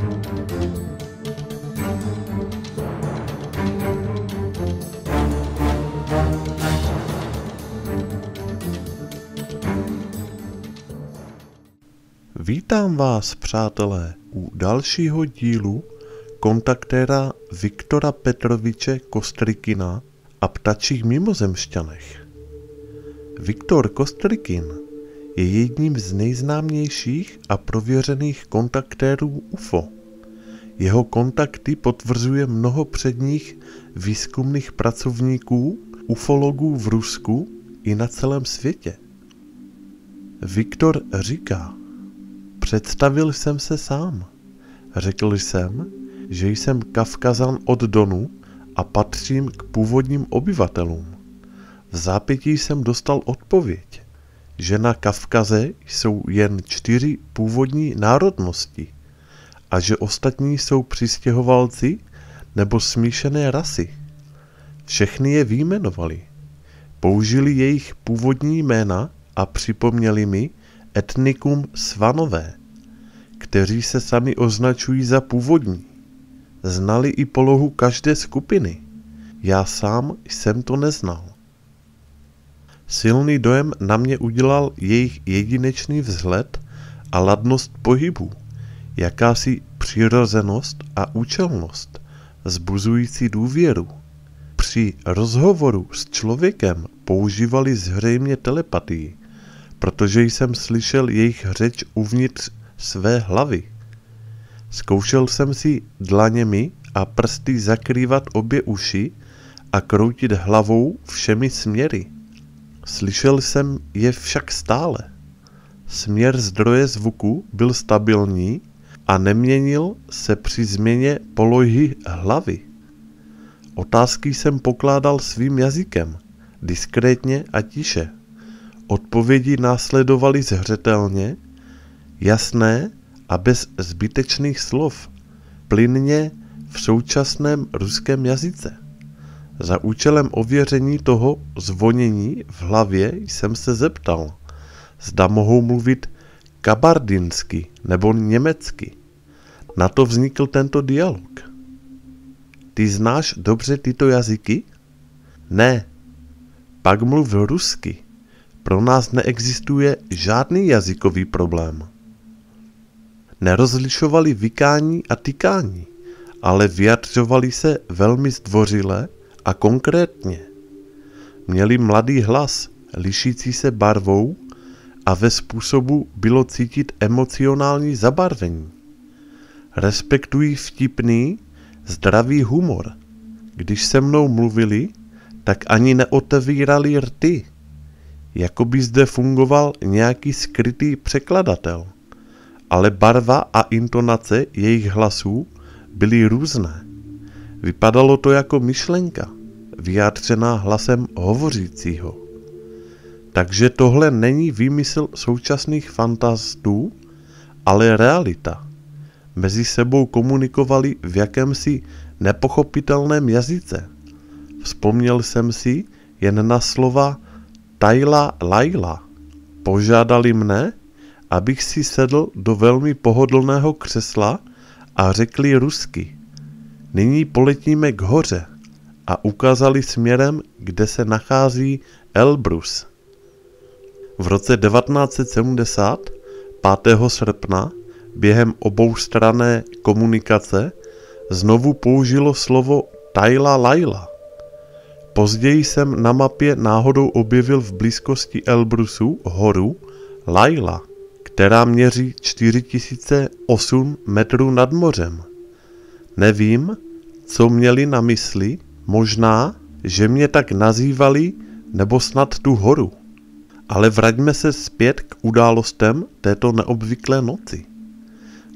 Vítám vás, přátelé, u dalšího dílu kontaktéra Viktora Petroviče Kostrikina a ptačích mimozemšťanech. Viktor Kostrikin je jedním z nejznámějších a prověřených kontaktérů UFO. Jeho kontakty potvrzuje mnoho předních výzkumných pracovníků, ufologů v Rusku i na celém světě. Viktor říká: představil jsem se sám. Řekl jsem, že jsem Kavkazan od Donu a patřím k původním obyvatelům. V zápětí jsem dostal odpověď, že na Kavkaze jsou jen 4 původní národnosti a že ostatní jsou přistěhovalci nebo smíšené rasy. Všechny je vyjmenovali. Použili jejich původní jména a připomněli mi etnikum Svanové, kteří se sami označují za původní. Znali i polohu každé skupiny. Já sám jsem to neznal. Silný dojem na mě udělal jejich jedinečný vzhled a ladnost pohybu, jakási přirozenost a účelnost, vzbuzující důvěru. Při rozhovoru s člověkem používali zřejmě telepatii, protože jsem slyšel jejich řeč uvnitř své hlavy. Zkoušel jsem si dlaněmi a prsty zakrývat obě uši a kroutit hlavou všemi směry. Slyšel jsem je však stále. Směr zdroje zvuku byl stabilní a neměnil se při změně polohy hlavy. Otázky jsem pokládal svým jazykem, diskrétně a tiše. Odpovědi následovaly zřetelně, jasné a bez zbytečných slov, plynně v současném ruském jazyce. Za účelem ověření toho zvonění v hlavě jsem se zeptal, zda mohou mluvit kabardinsky nebo německy. Na to vznikl tento dialog. Ty znáš dobře tyto jazyky? Ne. Pak mluv rusky. Pro nás neexistuje žádný jazykový problém. Nerozlišovali vykání a tykání, ale vyjadřovali se velmi zdvořile a konkrétně. Měli mladý hlas, lišící se barvou, a ve způsobu bylo cítit emocionální zabarvení. Respektují vtipný, zdravý humor. Když se mnou mluvili, tak ani neotevírali rty. Jako by zde fungoval nějaký skrytý překladatel. Ale barva a intonace jejich hlasů byly různé. Vypadalo to jako myšlenka, vyjádřená hlasem hovořícího. Takže tohle není výmysl současných fantastů, ale realita. Mezi sebou komunikovali v jakémsi nepochopitelném jazyce. Vzpomněl jsem si jen na slova Tajla Laila. Požádali mne, abych si sedl do velmi pohodlného křesla a řekli rusky. Nyní poletíme k hoře a ukázali směrem, kde se nachází Elbrus. V roce 1970, 5. srpna, během oboustranné komunikace znovu použilo slovo Tajla Laila. Později jsem na mapě náhodou objevil v blízkosti Elbrusu horu Laila, která měří 4008 metrů nad mořem. Nevím, co měli na mysli, možná, že mě tak nazývali, nebo snad tu horu. Ale vraťme se zpět k událostem této neobvyklé noci.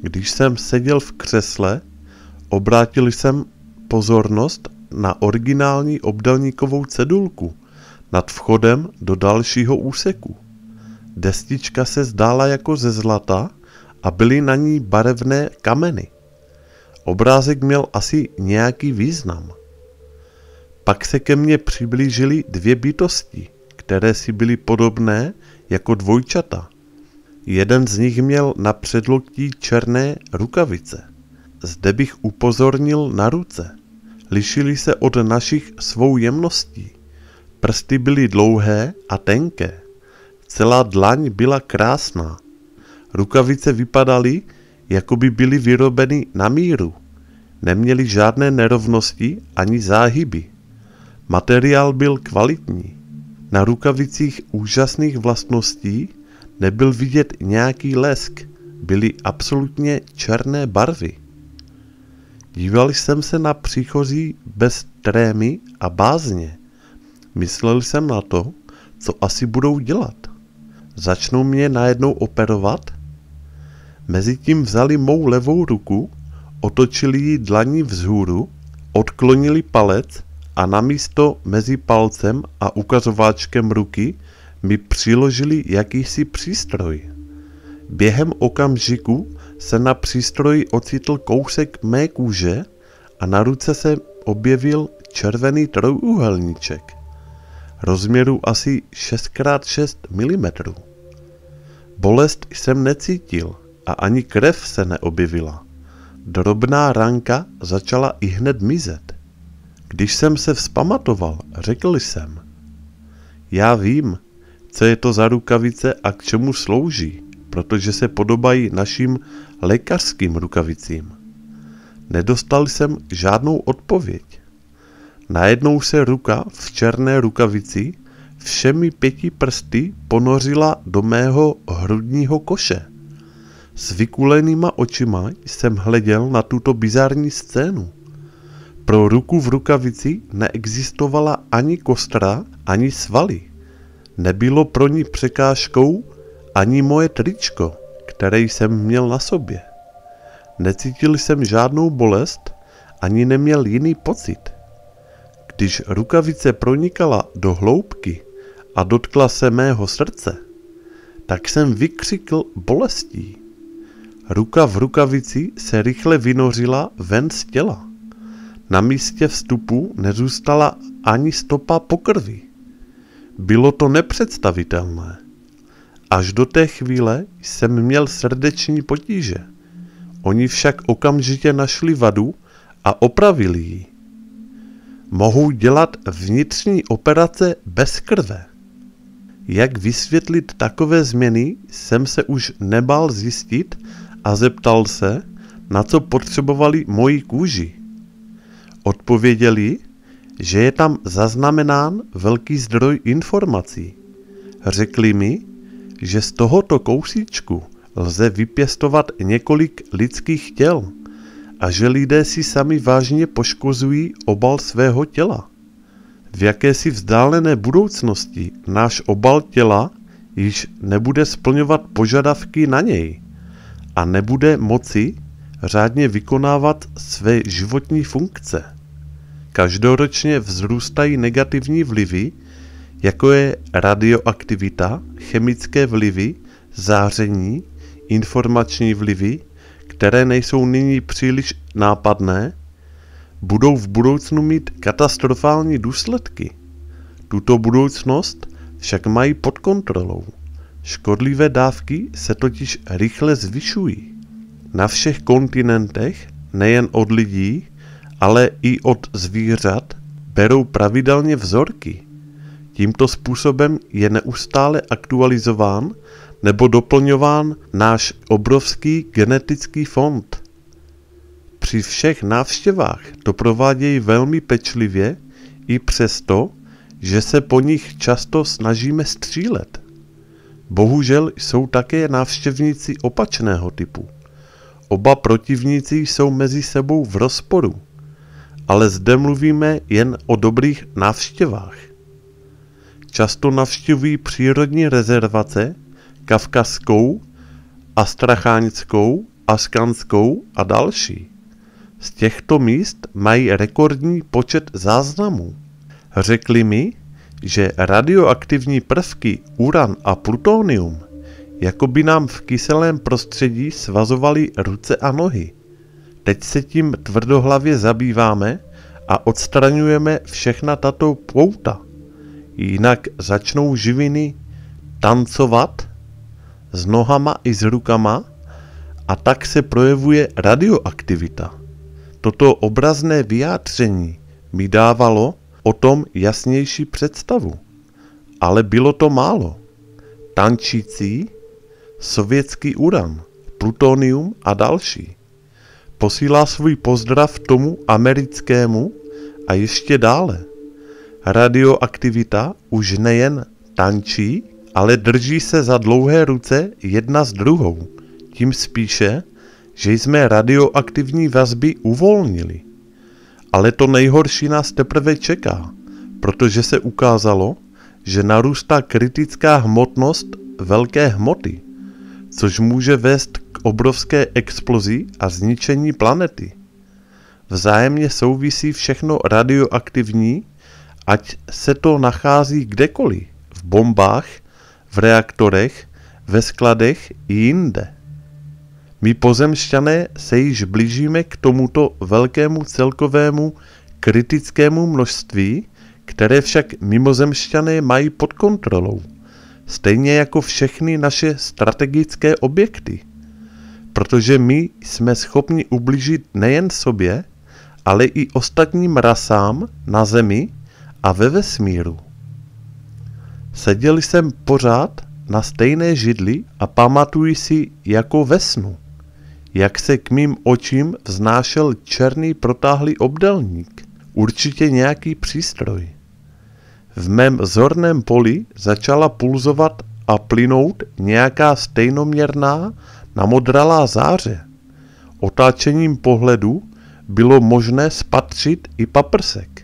Když jsem seděl v křesle, obrátil jsem pozornost na originální obdélníkovou cedulku nad vchodem do dalšího úseku. Destička se zdála jako ze zlata a byly na ní barevné kameny. Obrázek měl asi nějaký význam. Pak se ke mně přiblížily 2 bytosti, které si byly podobné jako dvojčata. Jeden z nich měl na předloktí černé rukavice, zde bych upozornil na ruce. Lišily se od našich svou jemností. Prsty byly dlouhé a tenké. Celá dlaň byla krásná. Rukavice vypadaly, jako by byly vyrobeny na míru. Neměly žádné nerovnosti ani záhyby. Materiál byl kvalitní. Na rukavicích úžasných vlastností nebyl vidět nějaký lesk. Byly absolutně černé barvy. Díval jsem se na příchozí bez trémy a bázně. Myslel jsem na to, co asi budou dělat. Začnou mě najednou operovat? Mezitím vzali mou levou ruku, otočili ji dlaní vzhůru, odklonili palec a namísto mezi palcem a ukazováčkem ruky mi přiložili jakýsi přístroj. Během okamžiku se na přístroji ocitl kousek mé kůže a na ruce se objevil červený trojúhelníček rozměru asi 6x6 mm. Bolest jsem necítil a ani krev se neobjevila. Drobná ranka začala ihned mizet. Když jsem se vzpamatoval, řekl jsem: já vím, co je to za rukavice a k čemu slouží, protože se podobají našim lékařským rukavicím. Nedostal jsem žádnou odpověď. Najednou se ruka v černé rukavici všemi 5 prsty ponořila do mého hrudního koše. S vykulenýma očima jsem hleděl na tuto bizarní scénu. Pro ruku v rukavici neexistovala ani kostra, ani svaly. Nebylo pro ní překážkou ani moje tričko, které jsem měl na sobě. Necítil jsem žádnou bolest, ani neměl jiný pocit. Když rukavice pronikala do hloubky a dotkla se mého srdce, tak jsem vykřikl bolestí. Ruka v rukavici se rychle vynořila ven z těla. Na místě vstupu nezůstala ani stopa po krvi. Bylo to nepředstavitelné. Až do té chvíle jsem měl srdeční potíže. Oni však okamžitě našli vadu a opravili ji. Mohou dělat vnitřní operace bez krve. Jak vysvětlit takové změny, jsem se už nebál zjistit a zeptal se, na co potřebovali moji kůži. Odpověděli, že je tam zaznamenán velký zdroj informací. Řekli mi, že z tohoto kousíčku lze vypěstovat několik lidských těl a že lidé si sami vážně poškozují obal svého těla. V jakési vzdálené budoucnosti náš obal těla již nebude splňovat požadavky na něj a nebude moci řádně vykonávat své životní funkce. Každoročně vzrůstají negativní vlivy, jako je radioaktivita, chemické vlivy, záření, informační vlivy, které nejsou nyní příliš nápadné, budou v budoucnu mít katastrofální důsledky. Tuto budoucnost však mají pod kontrolou. Škodlivé dávky se totiž rychle zvyšují. Na všech kontinentech, nejen od lidí, ale i od zvířat, berou pravidelně vzorky. Tímto způsobem je neustále aktualizován nebo doplňován náš obrovský genetický fond. Při všech návštěvách to provádějí velmi pečlivě, i přesto, že se po nich často snažíme střílet. Bohužel jsou také návštěvníci opačného typu. Oba protivníci jsou mezi sebou v rozporu, ale zde mluvíme jen o dobrých návštěvách. Často navštěvují přírodní rezervace, Kavkazskou, Astrachánskou, Askanskou a další. Z těchto míst mají rekordní počet záznamů. Řekli mi, že radioaktivní prvky uran a plutonium jako by nám v kyselém prostředí svazovaly ruce a nohy. Teď se tím tvrdohlavě zabýváme a odstraňujeme všechna tato pouta. Jinak začnou živiny tancovat s nohama i s rukama a tak se projevuje radioaktivita. Toto obrazné vyjádření mi dávalo o tom jasnější představu. Ale bylo to málo. Tančící, sovětský uran, plutonium a další. Posílá svůj pozdrav tomu americkému a ještě dále. Radioaktivita už nejen tančí, ale drží se za dlouhé ruce jedna s druhou. Tím spíše, že jsme radioaktivní vazby uvolnili. Ale to nejhorší nás teprve čeká, protože se ukázalo, že narůstá kritická hmotnost velké hmoty, což může vést k obrovské explozi a zničení planety. Vzájemně souvisí všechno radioaktivní, ať se to nachází kdekoliv, v bombách, v reaktorech, ve skladech i jinde. My pozemšťané se již blížíme k tomuto velkému celkovému kritickému množství, které však mimozemšťané mají pod kontrolou, stejně jako všechny naše strategické objekty. Protože my jsme schopni ublížit nejen sobě, ale i ostatním rasám na Zemi a ve vesmíru. Seděl jsem pořád na stejné židli a pamatuji si jako ve snu, jak se k mým očím vznášel černý protáhlý obdélník, určitě nějaký přístroj. V mém zorném poli začala pulzovat a plynout nějaká stejnoměrná namodralá záře. Otáčením pohledu bylo možné spatřit i paprsek.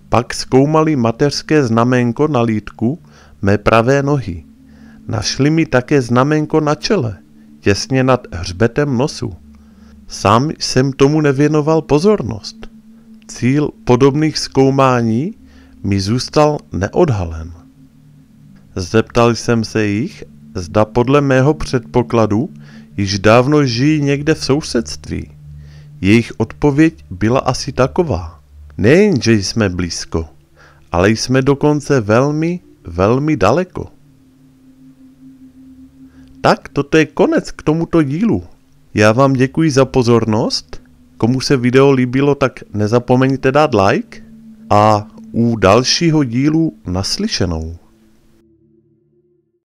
Pak zkoumali mateřské znaménko na lýtku mé pravé nohy. Našli mi také znaménko na čele, těsně nad hřbetem nosu. Sám jsem tomu nevěnoval pozornost. Cíl podobných zkoumání mi zůstal neodhalen. Zeptal jsem se jich, zda podle mého předpokladu již dávno žijí někde v sousedství. Jejich odpověď byla asi taková. Nejen, že jsme blízko, ale jsme dokonce velmi, velmi daleko. Tak toto je konec k tomuto dílu. Já vám děkuji za pozornost. Komu se video líbilo, tak nezapomeňte dát like a u dalšího dílu naslyšenou.